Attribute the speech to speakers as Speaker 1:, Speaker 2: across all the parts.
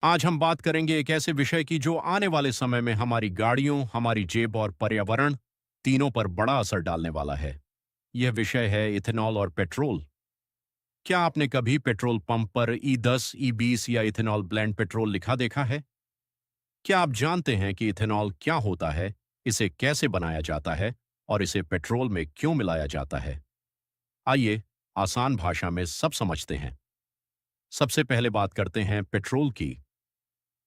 Speaker 1: आज हम बात करेंगे एक ऐसे विषय की जो आने वाले समय में हमारी गाड़ियों, हमारी जेब और पर्यावरण तीनों पर बड़ा असर डालने वाला है। यह विषय है इथेनॉल और पेट्रोल। क्या आपने कभी पेट्रोल पंप पर E10, E20 या इथेनॉल ब्लेंड पेट्रोल लिखा देखा है? क्या आप जानते हैं कि इथेनॉल क्या होता है, इसे कैसे बनाया जाता है और इसे पेट्रोल में क्यों मिलाया जाता है? आइए, आसान भाषा में सब समझते हैं। सबसे पहले बात करते हैं पेट्रोल की।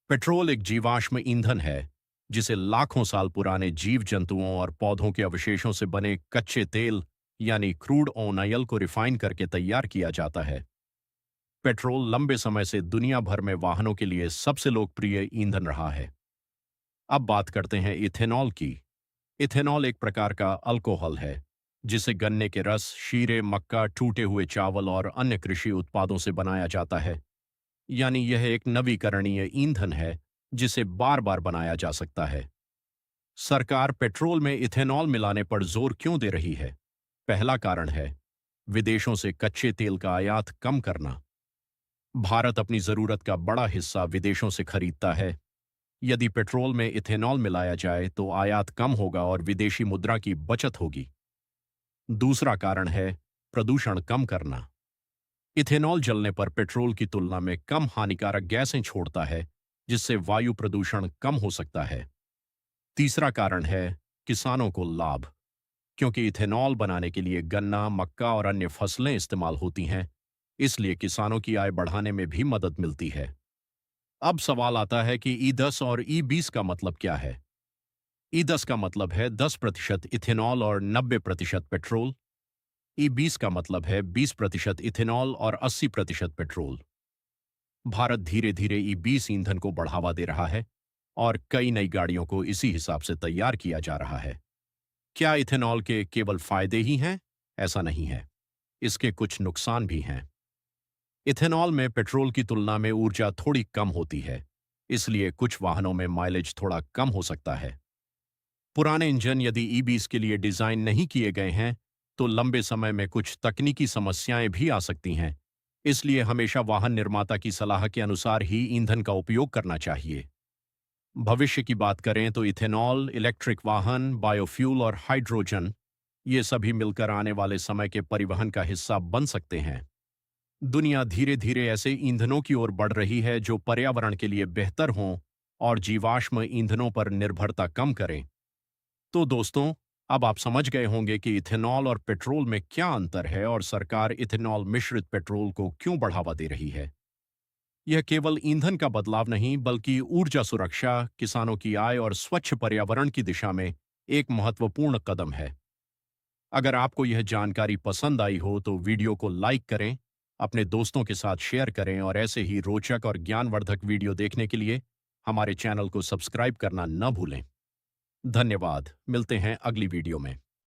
Speaker 1: पेट्रोल एक जीवाश्म ईंधन है जिसे लाखों साल पुराने जीव जंतुओं और पौधों के अवशेषों से बने कच्चे तेल यानी क्रूड ऑयल को रिफाइन करके तैयार किया जाता है। पेट्रोल लंबे समय से दुनिया भर में वाहनों के लिए सबसे लोकप्रिय ईंधन रहा है। अब बात करते हैं इथेनॉल की। इथेनॉल एक प्रकार का अल्कोहल है जिसे गन्ने के रस, शीरे, मक्का, टूटे हुए चावल और अन्य कृषि उत्पादों से बनाया जाता है। यानी यह एक नवीकरणीय ईंधन है जिसे बार बार बनाया जा सकता है। सरकार पेट्रोल में इथेनॉल मिलाने पर जोर क्यों दे रही है? पहला कारण है विदेशों से कच्चे तेल का आयात कम करना। भारत अपनी जरूरत का बड़ा हिस्सा विदेशों से खरीदता है। यदि पेट्रोल में इथेनॉल मिलाया जाए तो आयात कम होगा और विदेशी मुद्रा की बचत होगी। दूसरा कारण है प्रदूषण कम करना। इथेनॉल जलने पर पेट्रोल की तुलना में कम हानिकारक गैसें छोड़ता है, जिससे वायु प्रदूषण कम हो सकता है। तीसरा कारण है किसानों को लाभ। क्योंकि इथेनॉल बनाने के लिए गन्ना, मक्का और अन्य फसलें इस्तेमाल होती हैं, इसलिए किसानों की आय बढ़ाने में भी मदद मिलती है। अब सवाल आता है कि E10 और E20 का मतलब क्या है? E10 का मतलब है 10% इथेनॉल और 90% पेट्रोल। E20 का मतलब है 20% इथेनॉल और 80% पेट्रोल। भारत धीरे धीरे E20 ईंधन को बढ़ावा दे रहा है और कई नई गाड़ियों को इसी हिसाब से तैयार किया जा रहा है। क्या इथेनॉल के केवल फायदे ही हैं? ऐसा नहीं है। इसके कुछ नुकसान भी हैं। इथेनॉल में पेट्रोल की तुलना में ऊर्जा थोड़ी कम होती है, इसलिए कुछ वाहनों में माइलेज थोड़ा कम हो सकता है। पुराने इंजन यदि E20 के लिए डिजाइन नहीं किए गए हैं, तो लंबे समय में कुछ तकनीकी समस्याएं भी आ सकती हैं। इसलिए हमेशा वाहन निर्माता की सलाह के अनुसार ही ईंधन का उपयोग करना चाहिए। भविष्य की बात करें तो इथेनॉल, इलेक्ट्रिक वाहन, बायोफ्यूल और हाइड्रोजन ये सभी मिलकर आने वाले समय के परिवहन का हिस्सा बन सकते हैं। दुनिया धीरे धीरे ऐसे ईंधनों की ओर बढ़ रही है जो पर्यावरण के लिए बेहतर हों और जीवाश्म ईंधनों पर निर्भरता कम करें। तो दोस्तों, अब आप समझ गए होंगे कि इथेनॉल और पेट्रोल में क्या अंतर है और सरकार इथेनॉल मिश्रित पेट्रोल को क्यों बढ़ावा दे रही है। यह केवल ईंधन का बदलाव नहीं बल्कि ऊर्जा सुरक्षा, किसानों की आय और स्वच्छ पर्यावरण की दिशा में एक महत्वपूर्ण कदम है। अगर आपको यह जानकारी पसंद आई हो तो वीडियो को लाइक करें, अपने दोस्तों के साथ शेयर करें और ऐसे ही रोचक और ज्ञानवर्धक वीडियो देखने के लिए हमारे चैनल को सब्सक्राइब करना न भूलें। धन्यवाद। मिलते हैं अगली वीडियो में।